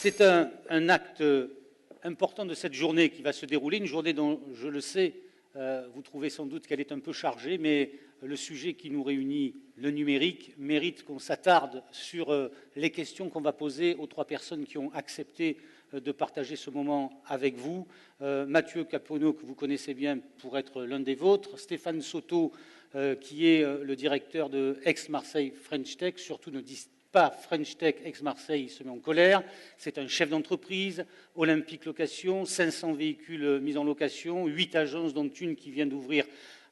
C'est un acte important de cette journée qui va se dérouler, une journée dont, je le sais, vous trouvez sans doute qu'elle est un peu chargée, mais le sujet qui nous réunit, le numérique, mérite qu'on s'attarde sur les questions qu'on va poser aux trois personnes qui ont accepté de partager ce moment avec vous. Mathieu Caponneau, que vous connaissez bien pour être l'un des vôtres, Stéphane Soto, qui est le directeur de Aix-Marseille French Tech, surtout ne dites pas French Tech Aix-Marseille, il se met en colère. C'est un chef d'entreprise, Olympique Location, 500 véhicules mis en location, 8 agences, dont une qui vient d'ouvrir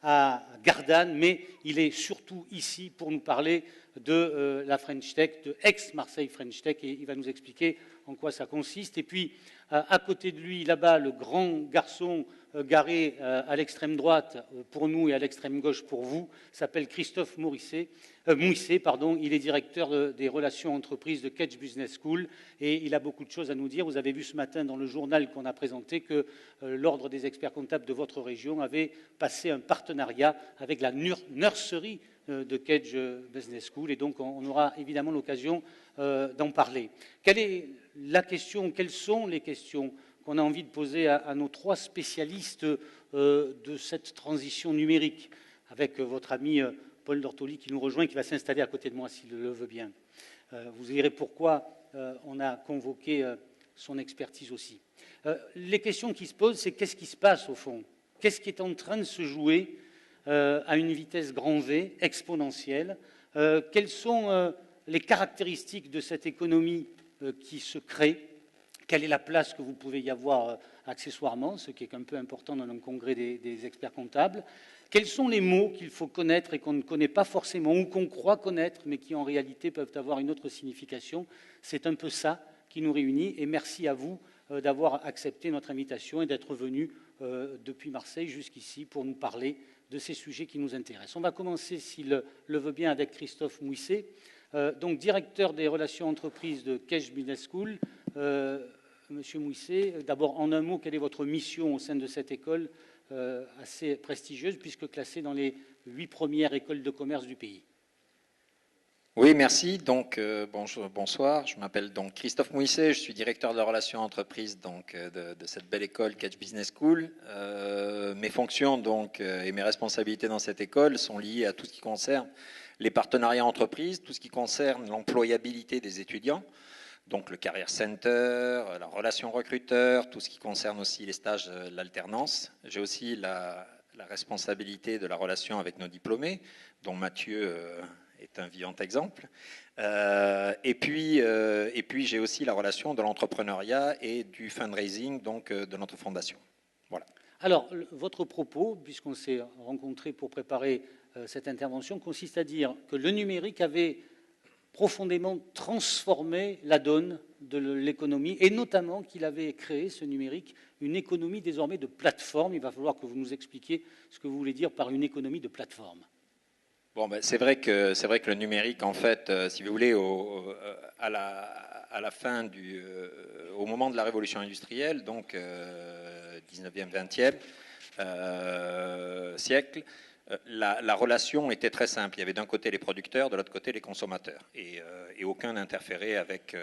à Gardanne, mais il est surtout ici pour nous parler de la French Tech, de Aix-Marseille French Tech, et il va nous expliquer en quoi ça consiste. Et puis, à côté de lui, là-bas, le grand garçon garé à l'extrême droite pour nous et à l'extrême gauche pour vous, s'appelle Christophe Mouisset. Il est directeur des relations entreprises de Kedge Business School et il a beaucoup de choses à nous dire. Vous avez vu ce matin dans le journal qu'on a présenté que l'Ordre des experts comptables de votre région avait passé un partenariat avec la nurserie de Kedge Business School et donc on aura évidemment l'occasion d'en parler. Quelle est la question, quelles sont les questions qu'on a envie de poser à nos trois spécialistes de cette transition numérique, avec votre ami Paul Dortoli qui nous rejoint et qui va s'installer à côté de moi s'il le veut bien. Vous verrez pourquoi on a convoqué son expertise aussi. Les questions qui se posent, c'est qu'est-ce qui se passe au fond? Qu'est-ce qui est en train de se jouer à une vitesse grand V, exponentielle? Quelles sont les caractéristiques de cette économie qui se crée? Quelle est la place que vous pouvez y avoir accessoirement, ce qui est un peu important dans un congrès des experts comptables? Quels sont les mots qu'il faut connaître et qu'on ne connaît pas forcément ou qu'on croit connaître, mais qui en réalité peuvent avoir une autre signification? C'est un peu ça qui nous réunit et merci à vous d'avoir accepté notre invitation et d'être venu depuis Marseille jusqu'ici pour nous parler de ces sujets qui nous intéressent. On va commencer, s'il le veut bien, avec Christophe Mouisset, donc directeur des relations entreprises de Kedge Business School. Monsieur Mouisset, d'abord, en un mot, quelle est votre mission au sein de cette école assez prestigieuse, puisque classée dans les 8 premières écoles de commerce du pays? Oui, merci. Donc, bonsoir. Je m'appelle donc Christophe Mouisset. Je suis directeur de la relation entreprise donc, de cette belle école Kedge Business School. Mes fonctions donc, et mes responsabilités dans cette école sont liées à tout ce qui concerne les partenariats entreprises, tout ce qui concerne l'employabilité des étudiants, donc le Career Center, la relation recruteur, tout ce qui concerne aussi les stages, l'alternance. J'ai aussi la responsabilité de la relation avec nos diplômés, dont Mathieu est un vivant exemple. Et puis j'ai aussi la relation de l'entrepreneuriat et du fundraising donc, de notre fondation. Voilà. Alors, votre propos, puisqu'on s'est rencontrés pour préparer cette intervention, consiste à dire que le numérique avait profondément transformé la donne de l'économie et notamment qu'il avait créé, ce numérique, une économie désormais de plateforme. Il va falloir que vous nous expliquiez ce que vous voulez dire par une économie de plateforme. Bon, ben, c'est vrai que le numérique, en fait, si vous voulez, à la fin au moment de la révolution industrielle, donc 19e, 20e siècle, la relation était très simple. Il y avait d'un côté les producteurs, de l'autre côté les consommateurs, et aucun n'interférait avec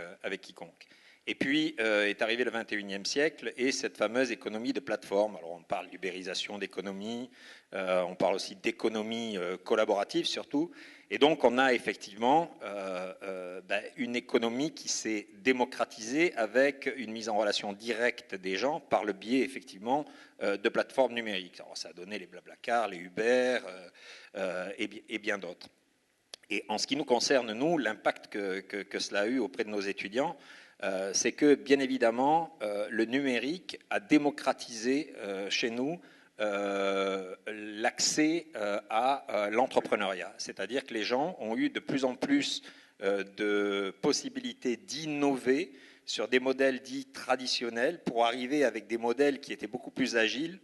quiconque. Et puis est arrivé le 21e siècle et cette fameuse économie de plateforme. Alors on parle d'ubérisation d'économie, on parle aussi d'économie collaborative surtout. Et donc on a effectivement une économie qui s'est démocratisée avec une mise en relation directe des gens par le biais effectivement de plateformes numériques. Alors ça a donné les Blablacar, les Uber et bien d'autres. Et en ce qui nous concerne, nous, l'impact que cela a eu auprès de nos étudiants, c'est que, bien évidemment, le numérique a démocratisé chez nous l'accès à l'entrepreneuriat. C'est-à-dire que les gens ont eu de plus en plus de possibilités d'innover sur des modèles dits traditionnels pour arriver avec des modèles qui étaient beaucoup plus agiles,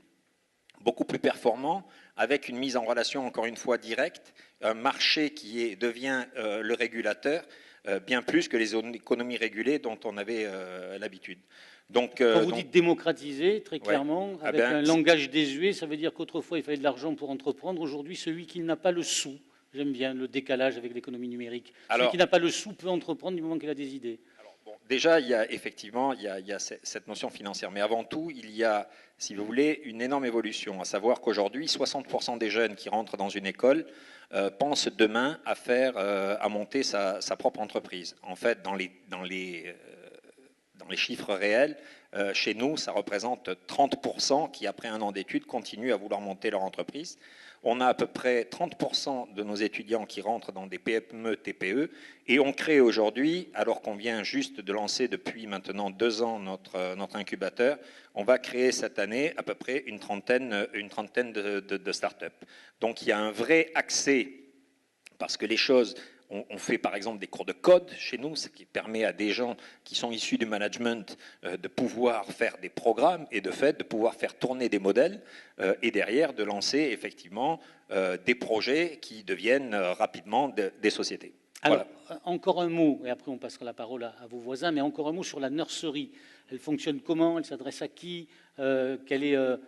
beaucoup plus performants, avec une mise en relation, encore une fois, directe, un marché qui devient le régulateur, bien plus que les économies régulées dont on avait l'habitude. Donc, quand vous dites démocratiser, très clairement, ouais, avec un langage désuet, ça veut dire qu'autrefois il fallait de l'argent pour entreprendre. Aujourd'hui, celui qui n'a pas le sou, j'aime bien le décalage avec l'économie numérique, celui qui n'a pas le sou peut entreprendre du moment qu'il a des idées. Alors, bon, déjà, il y a effectivement il y a cette notion financière. Mais avant tout, il y a, si vous voulez, une énorme évolution. À savoir qu'aujourd'hui, 60% des jeunes qui rentrent dans une école pensent demain à monter sa propre entreprise. En fait, dans les chiffres réels, chez nous, ça représente 30% qui, après un an d'études, continuent à vouloir monter leur entreprise. On a à peu près 30% de nos étudiants qui rentrent dans des PME, TPE, et on crée aujourd'hui, alors qu'on vient juste de lancer depuis maintenant 2 ans notre incubateur, on va créer cette année à peu près une trentaine de start-up. Donc il y a un vrai accès, parce que les choses... On fait par exemple des cours de code chez nous, ce qui permet à des gens qui sont issus du management de pouvoir faire des programmes et de fait de pouvoir faire tourner des modèles et derrière de lancer effectivement des projets qui deviennent rapidement des sociétés. Alors, encore un mot, et après on passera la parole à vos voisins, mais encore un mot sur la nurserie. Elle fonctionne comment? Elle s'adresse à qui? Elle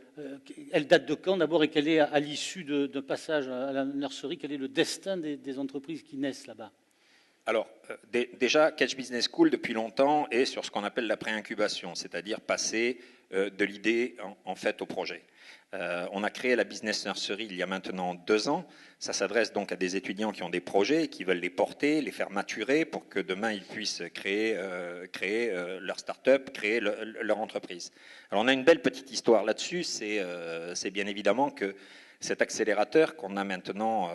date de quand d'abord? Et quel est, à l'issue d'un passage à la nurserie, quel est le destin des entreprises qui naissent là-bas? Alors, déjà, Catch Business School, depuis longtemps, est sur ce qu'on appelle la pré-incubation, c'est-à-dire passer de l'idée, en fait, au projet. On a créé la Business Nursery il y a maintenant 2 ans. Ça s'adresse donc à des étudiants qui ont des projets, qui veulent les porter, les faire maturer pour que demain, ils puissent créer leur start-up, créer leur entreprise. Alors, on a une belle petite histoire là-dessus. C'est bien évidemment que cet accélérateur qu'on a maintenant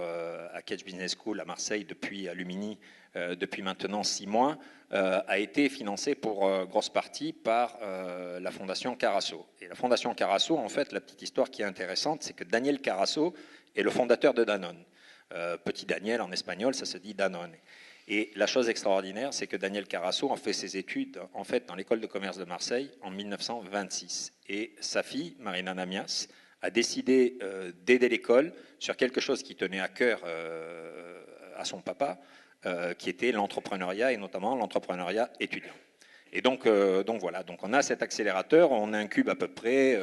à Catch Business School à Marseille depuis Lumini, depuis maintenant 6 mois, a été financé pour grosse partie par la Fondation Carasso. Et la Fondation Carasso, en fait, la petite histoire qui est intéressante, c'est que Daniel Carasso est le fondateur de Danone. Petit Daniel, en espagnol, ça se dit Danone. Et la chose extraordinaire, c'est que Daniel Carasso a fait ses études en fait, dans l'école de commerce de Marseille en 1926. Et sa fille, Marina Namias, a décidé d'aider l'école sur quelque chose qui tenait à cœur à son papa, qui était l'entrepreneuriat et notamment l'entrepreneuriat étudiant. Et donc voilà, donc on a cet accélérateur, on incube à peu près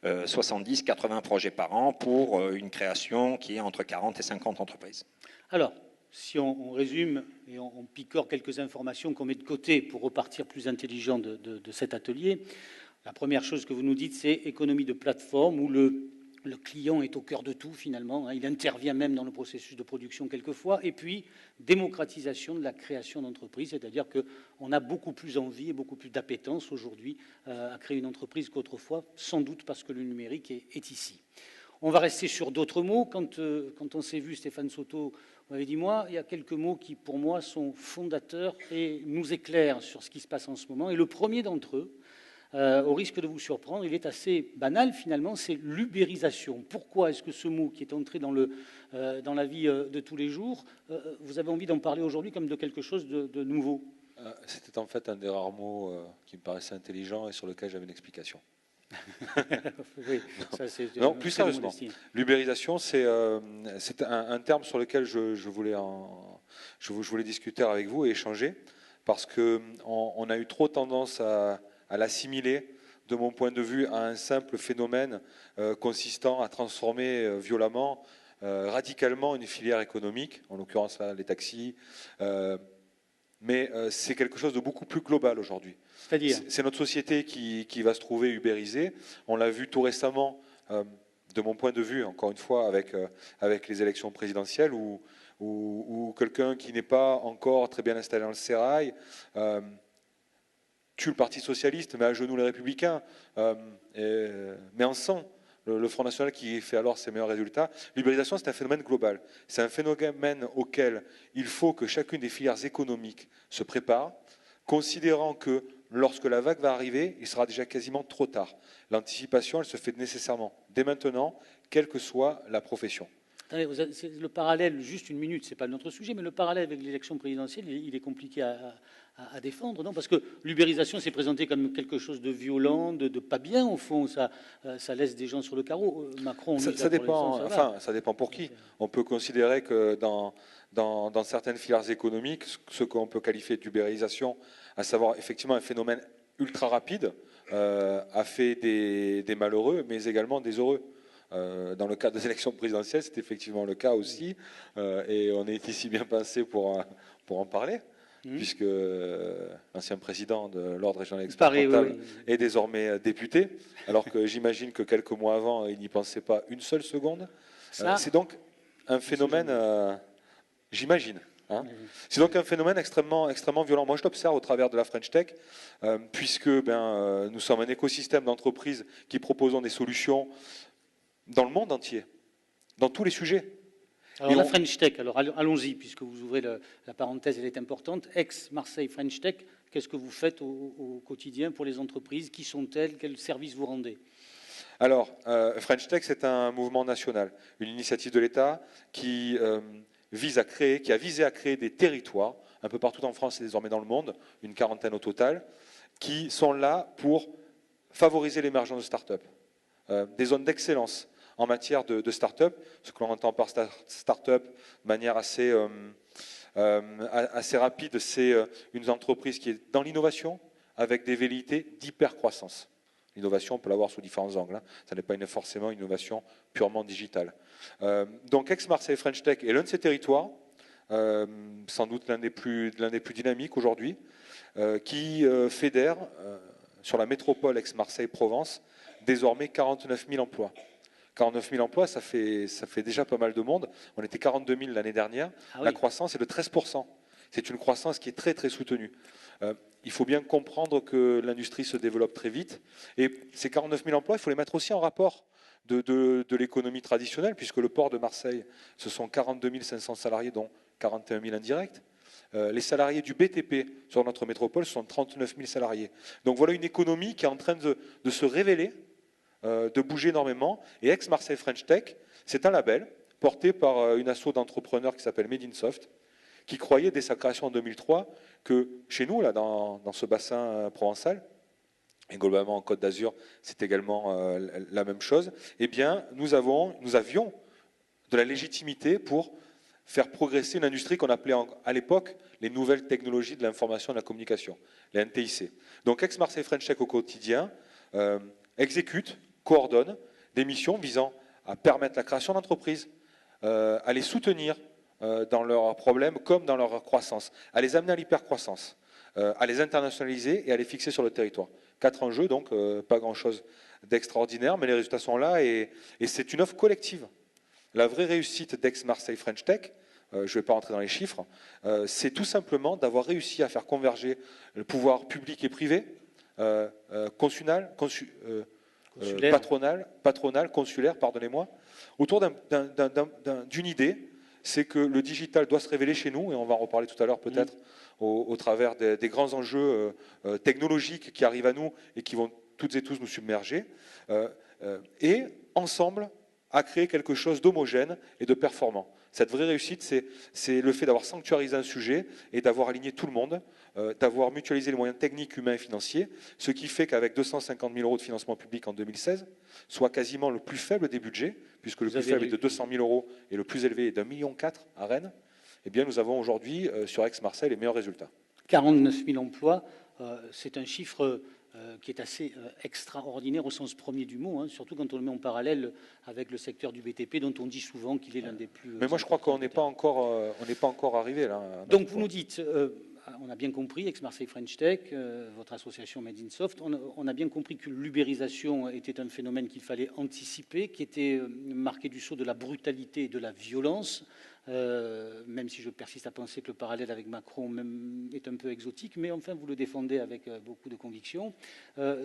70-80 projets par an pour une création qui est entre 40 et 50 entreprises. Alors, si on résume et on picore quelques informations qu'on met de côté pour repartir plus intelligent de cet atelier, la première chose que vous nous dites, c'est économie de plateforme où le client est au cœur de tout finalement, il intervient même dans le processus de production quelquefois, et puis démocratisation de la création d'entreprises, c'est-à-dire qu'on a beaucoup plus envie et beaucoup plus d'appétence aujourd'hui à créer une entreprise qu'autrefois, sans doute parce que le numérique est ici. On va rester sur d'autres mots. Quand on s'est vu, Stéphane Soto, on m'avait dit, moi, il y a quelques mots qui, pour moi, sont fondateurs et nous éclairent sur ce qui se passe en ce moment. Et le premier d'entre eux, au risque de vous surprendre, il est assez banal finalement, c'est l'ubérisation. Pourquoi est-ce que ce mot qui est entré dans la vie de tous les jours, vous avez envie d'en parler aujourd'hui comme de quelque chose de nouveau? C'était en fait un des rares mots qui me paraissait intelligent et sur lequel j'avais une explication. Oui, ça, c'est non, plus sérieusement, l'ubérisation, c'est un terme sur lequel je voulais discuter avec vous et échanger, parce qu'on a eu trop tendance à l'assimiler, de mon point de vue, à un simple phénomène consistant à transformer violemment, radicalement une filière économique, en l'occurrence les taxis, mais c'est quelque chose de beaucoup plus global aujourd'hui. C'est notre société qui va se trouver ubérisée. On l'a vu tout récemment, de mon point de vue, encore une fois, avec les élections présidentielles, où quelqu'un qui n'est pas encore très bien installé dans le sérail tue le Parti socialiste, met à genoux les Républicains, met en sang le Front National qui fait alors ses meilleurs résultats. L'ubérisation, c'est un phénomène global. C'est un phénomène auquel il faut que chacune des filières économiques se prépare, considérant que lorsque la vague va arriver, il sera déjà quasiment trop tard. L'anticipation, elle se fait nécessairement dès maintenant, quelle que soit la profession. Le parallèle, juste une minute, ce n'est pas notre sujet, mais le parallèle avec l'élection présidentielle, il est compliqué à défendre, non? Parce que l'ubérisation s'est présentée comme quelque chose de violent, de pas bien, au fond, ça laisse des gens sur le carreau. Macron, ça dépend, ça dépend pour qui. On peut considérer que dans certaines filières économiques, ce qu'on peut qualifier d'ubérisation, à savoir effectivement un phénomène ultra rapide, a fait des malheureux, mais également des heureux. Dans le cas des élections présidentielles, c'est effectivement le cas aussi, et on est ici bien pensé pour en parler. puisque l'ancien président de l'Ordre régional des Il experts paraît, comptables oui. est désormais député, alors que j'imagine que quelques mois avant, il n'y pensait pas une seule seconde. Ça, C'est donc un phénomène, j'imagine. Hein. C'est donc un phénomène extrêmement, extrêmement violent. Moi, je l'observe au travers de la French Tech, puisque nous sommes un écosystème d'entreprises qui proposons des solutions dans le monde entier, dans tous les sujets. alors la French Tech, alors allons-y, puisque vous ouvrez la parenthèse, elle est importante. Ex-Marseille French Tech, qu'est-ce que vous faites au quotidien pour les entreprises? Qui sont-elles? Quels services vous rendez? Alors, French Tech, c'est un mouvement national, une initiative de l'État qui qui a visé à créer des territoires, un peu partout en France et désormais dans le monde, une quarantaine au total, qui sont là pour favoriser l'émergence de start-up, des zones d'excellence en matière de start-up. Ce que l'on entend par start-up de manière assez rapide, c'est une entreprise qui est dans l'innovation avec des velléités d'hypercroissance. L'innovation, on peut l'avoir sous différents angles. Hein. Ça n'est pas forcément une innovation purement digitale. Donc, Aix-Marseille French Tech est l'un de ces territoires, sans doute l'un des plus dynamiques aujourd'hui, qui fédère sur la métropole Aix-Marseille-Provence désormais 49 000 emplois. 49 000 emplois, ça fait déjà pas mal de monde. On était 42 000 l'année dernière. Ah oui. La croissance est de 13%. C'est une croissance qui est très, très soutenue. Il faut bien comprendre que l'industrie se développe très vite. Et ces 49 000 emplois, il faut les mettre aussi en rapport de l'économie traditionnelle, puisque le port de Marseille, ce sont 42 500 salariés, dont 41 000 indirects. Les salariés du BTP sur notre métropole sont 39 000 salariés. Donc voilà une économie qui est en train de se révéler, de bouger énormément. Et Aix-Marseille French Tech, c'est un label porté par une asso d'entrepreneurs qui s'appelle Made in Soft, qui croyait dès sa création en 2003 que chez nous, là, dans ce bassin provençal, et globalement en Côte d'Azur, c'est également la même chose, eh bien, nous avions de la légitimité pour faire progresser une industrie qu'on appelait à l'époque les nouvelles technologies de l'information et de la communication, les NTIC. Donc, Aix-Marseille French Tech au quotidien exécute, coordonne des missions visant à permettre la création d'entreprises, à les soutenir dans leurs problèmes comme dans leur croissance, à les amener à l'hypercroissance, à les internationaliser et à les fixer sur le territoire. 4 enjeux, donc pas grand-chose d'extraordinaire, mais les résultats sont là et c'est une offre collective. La vraie réussite d'Aix-Marseille French Tech, je ne vais pas rentrer dans les chiffres, c'est tout simplement d'avoir réussi à faire converger le pouvoir public et privé, patronal, consulaire, pardonnez-moi, autour d'une idée, c'est que le digital doit se révéler chez nous, et on va en reparler tout à l'heure peut-être, au travers des grands enjeux technologiques qui arrivent à nous et qui vont toutes et tous nous submerger, et ensemble à créer quelque chose d'homogène et de performant. Cette vraie réussite, c'est le fait d'avoir sanctuarisé un sujet et d'avoir aligné tout le monde, d'avoir mutualisé les moyens techniques, humains et financiers, ce qui fait qu'avec 250 000 euros de financement public en 2016, soit quasiment le plus faible des budgets, puisque le plus faible est de 200 000 euros et le plus élevé est d'1,4 million à Rennes, eh bien nous avons aujourd'hui sur Aix-Marseille les meilleurs résultats. 49 000 emplois, c'est un chiffre qui est assez extraordinaire au sens premier du mot, hein, surtout quand on le met en parallèle avec le secteur du BTP, dont on dit souvent qu'il est l'un des plus... Mais moi je crois qu'on n'est pas encore arrivé là. Donc vous nous dites, on a bien compris, Aix-Marseille French Tech, votre association Made in Soft, on a bien compris que l'ubérisation était un phénomène qu'il fallait anticiper, qui était marqué du sceau de la brutalité et de la violence, même si je persiste à penser que le parallèle avec Macron même est un peu exotique, mais enfin vous le défendez avec beaucoup de conviction.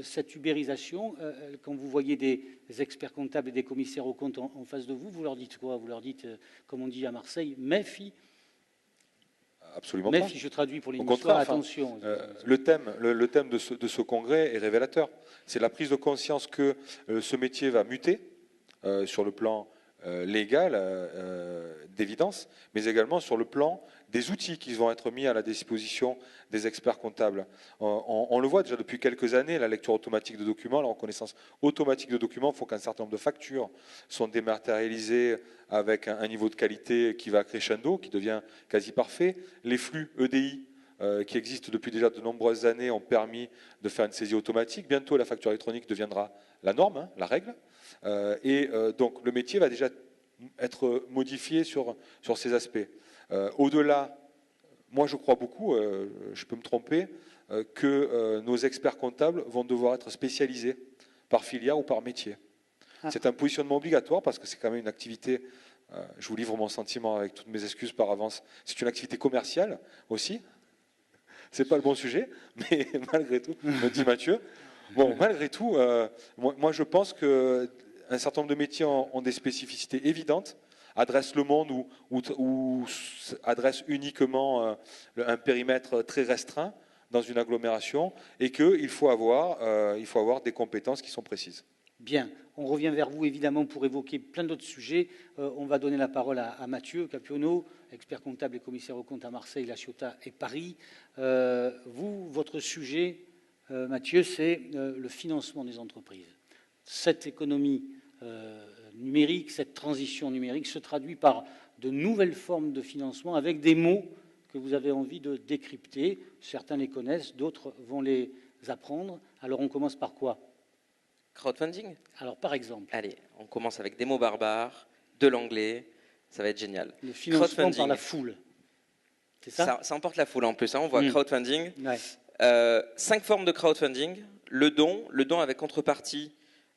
Cette ubérisation, quand vous voyez des experts comptables et des commissaires aux comptes en face de vous, vous leur dites quoi? Vous leur dites, comme on dit à Marseille, méfie. Absolument pas. Mais je traduis pour les histoires, attention. Le thème de ce congrès est révélateur. C'est la prise de conscience que ce métier va muter sur le plan légal, d'évidence, mais également sur le plan des outils qui vont être mis à la disposition des experts comptables. On le voit déjà depuis quelques années, la lecture automatique de documents, la reconnaissance automatique de documents font qu'un certain nombre de factures sont dématérialisées avec un niveau de qualité qui va crescendo, qui devient quasi parfait. Les flux EDI qui existent depuis déjà de nombreuses années ont permis de faire une saisie automatique. Bientôt, la facture électronique deviendra la norme, hein, la règle. Donc, le métier va déjà être modifié sur ces aspects. Au-delà, moi je crois beaucoup, je peux me tromper, que nos experts comptables vont devoir être spécialisés par filière ou par métier. C'est un positionnement obligatoire parce que c'est quand même une activité, je vous livre mon sentiment avec toutes mes excuses par avance, c'est une activité commerciale aussi. C'est pas le bon sujet, mais malgré tout, me dit Mathieu. Bon, malgré tout, moi je pense qu'un certain nombre de métiers ont des spécificités évidentes, adressent le monde ou adressent uniquement un périmètre très restreint dans une agglomération et qu'il faut avoir des compétences qui sont précises. Bien, on revient vers vous évidemment pour évoquer plein d'autres sujets. On va donner la parole à Mathieu Capionneau, expert comptable et commissaire aux comptes à Marseille, La Ciotat et Paris. Votre sujet, Mathieu, c'est le financement des entreprises. Cette économie numérique, cette transition numérique se traduit par de nouvelles formes de financement avec des mots que vous avez envie de décrypter. Certains les connaissent, d'autres vont les apprendre. Alors on commence par quoi ? Crowdfunding ? Alors, par exemple. Allez, on commence avec des mots barbares, de l'anglais, ça va être génial. Le financement par la foule, c'est ça ? Ça emporte la foule en plus, hein, on voit crowdfunding. Ouais. 5 formes de crowdfunding. Le don avec contrepartie,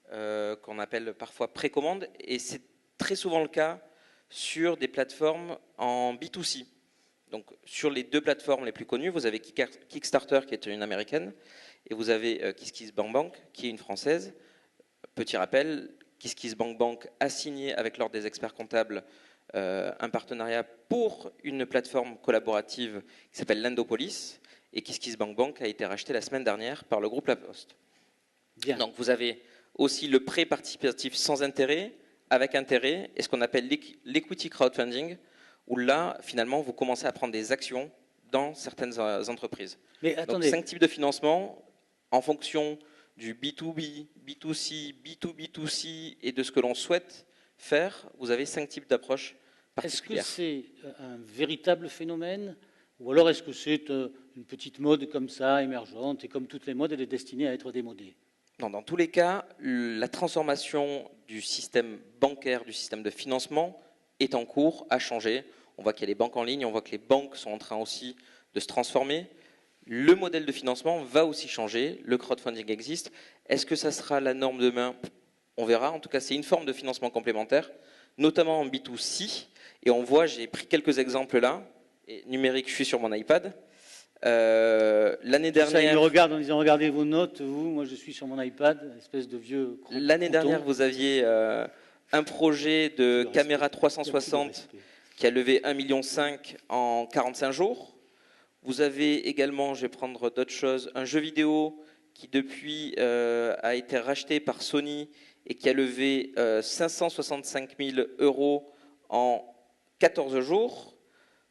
qu'on appelle parfois précommande, et c'est très souvent le cas sur des plateformes en B2C. Donc, sur les 2 plateformes les plus connues, vous avez Kickstarter, qui est une américaine, et vous avez KissKissBankBank, qui est une française. Petit rappel, KissKissBankBank a signé avec l'Ordre des experts comptables un partenariat pour une plateforme collaborative qui s'appelle Lendopolis, et KissKissBankBank a été racheté la semaine dernière par le groupe La Poste. Bien. Donc vous avez aussi le prêt participatif sans intérêt, avec intérêt, et ce qu'on appelle l'equity crowdfunding, où là, finalement, vous commencez à prendre des actions dans certaines entreprises. Mais attendez. Donc 5 types de financement en fonction du B2B, B2C, B2B2C et de ce que l'on souhaite faire. Vous avez 5 types d'approches particulières. Est-ce que c'est un véritable phénomène ou alors est-ce que c'est une petite mode comme ça, émergente, et comme toutes les modes, elle est destinée à être démodée ? Non, dans tous les cas, la transformation du système bancaire, du système de financement est en cours, a changé. On voit qu'il y a les banques en ligne, on voit que les banques sont en train aussi de se transformer. Le modèle de financement va aussi changer, le crowdfunding existe. Est-ce que ça sera la norme demain ? On verra. En tout cas, c'est une forme de financement complémentaire, notamment en B2C. Et on voit, j'ai pris quelques exemples là. Et numérique, je suis sur mon iPad. L'année dernière... Ça, il me regarde en disant, regardez vos notes, vous, moi je suis sur mon iPad, espèce de vieux... L'année dernière, vous aviez un projet de caméra 360 qui a levé 1,5 million en 45 jours. Vous avez également, je vais prendre d'autres choses, un jeu vidéo qui depuis a été racheté par Sony et qui a levé 565 000 € en 14 jours.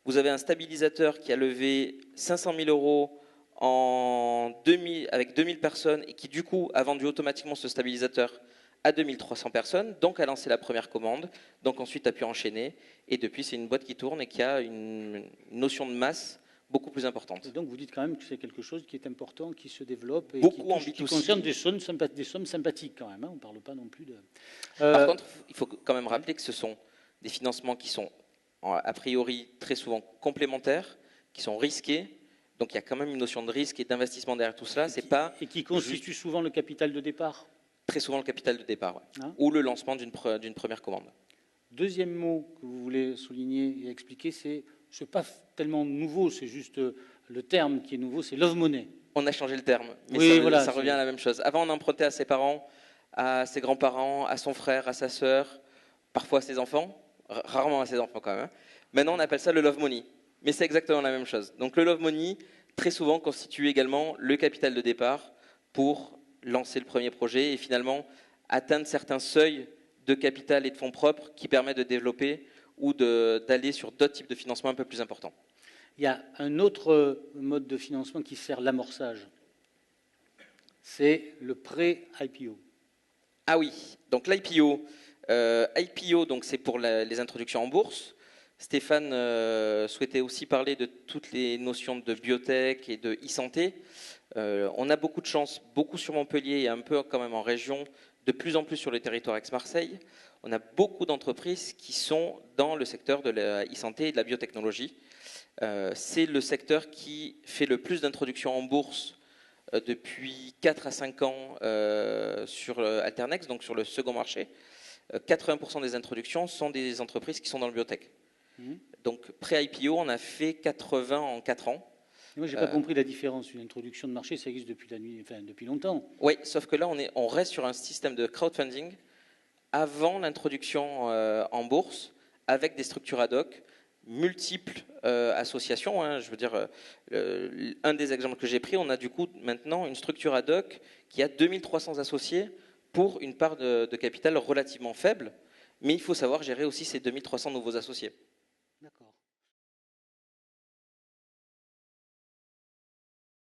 Vous avez un stabilisateur qui a levé 500 000 € avec 2000 personnes et qui du coup a vendu automatiquement ce stabilisateur à 2300 personnes, donc a lancé la première commande, donc ensuite a pu enchaîner, et depuis c'est une boîte qui tourne et qui a une notion de masse beaucoup plus importante. Et donc vous dites quand même que c'est quelque chose qui est important, qui se développe et qui concerne des sommes sympathiques quand même. Hein, on ne parle pas non plus de... Par contre, il faut quand même rappeler que ce sont des financements qui sont a priori très souvent complémentaires, qui sont risqués. Donc il y a quand même une notion de risque et d'investissement derrière tout cela. Et qui constitue souvent le capital de départ. Très souvent le capital de départ, ouais. Hein ? Ou le lancement d'une première commande. Deuxième mot que vous voulez souligner et expliquer, c'est pas tellement nouveau, c'est juste le terme qui est nouveau, c'est love money. On a changé le terme, mais oui, ça revient à la même chose. Avant, on empruntait à ses parents, à ses grands-parents, à son frère, à sa sœur, parfois à ses enfants, rarement à ses enfants quand même. Maintenant, on appelle ça le love money, mais c'est exactement la même chose. Donc le love money, très souvent, constitue également le capital de départ pour lancer le premier projet et finalement atteindre certains seuils de capital et de fonds propres qui permettent de développer ou d'aller sur d'autres types de financement un peu plus importants. Il y a un autre mode de financement qui sert l'amorçage. C'est le pré-IPO. Ah oui, donc l'IPO, donc c'est pour les introductions en bourse. Stéphane souhaitait aussi parler de toutes les notions de biotech et de e-santé. On a beaucoup de chance, beaucoup sur Montpellier et un peu quand même en région, de plus en plus sur le territoire ex-Marseille. On a beaucoup d'entreprises qui sont dans le secteur de la e-santé et de la biotechnologie. C'est le secteur qui fait le plus d'introductions en bourse depuis 4 à 5 ans sur Alternex, donc sur le second marché. 80% des introductions sont des entreprises qui sont dans le biotech. Donc pré-IPO, on a fait 80 en 4 ans. Moi, je n'ai pas compris la différence. Une introduction de marché, ça existe depuis, depuis longtemps. Oui, sauf que là, on reste sur un système de crowdfunding avant l'introduction en bourse, avec des structures ad hoc, multiples associations. Hein. Je veux dire, un des exemples que j'ai pris, on a du coup maintenant une structure ad hoc qui a 2300 associés pour une part de capital relativement faible, mais il faut savoir gérer aussi ces 2300 nouveaux associés.